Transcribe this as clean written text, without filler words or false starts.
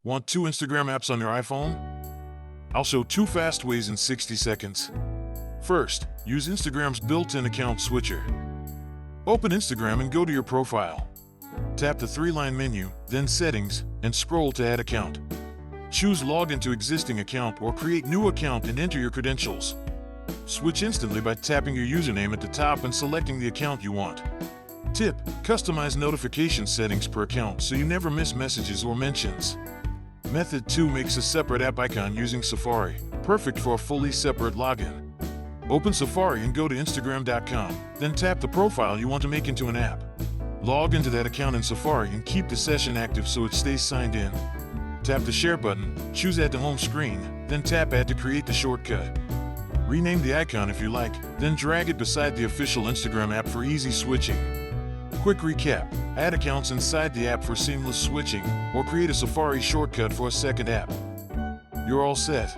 Want 2 Instagram apps on your iPhone? I'll show 2 fast ways in 60 seconds. First, use Instagram's built-in account switcher. Open Instagram and go to your profile. Tap the 3-line menu, then Settings, and scroll to Add Account. Choose Log into existing account or create new account and enter your credentials. Switch instantly by tapping your username at the top and selecting the account you want. Tip: customize notification settings per account so you never miss messages or mentions. Method 2 makes a separate app icon using Safari, perfect for a fully separate login. Open Safari and go to Instagram.com, then tap the profile you want to make into an app. Log into that account in Safari and keep the session active so it stays signed in. Tap the Share button, choose Add to Home Screen, then tap Add to create the shortcut. Rename the icon if you like, then drag it beside the official Instagram app for easy switching. Quick recap: add accounts inside the app for seamless switching, or create a Safari shortcut for a second app. You're all set.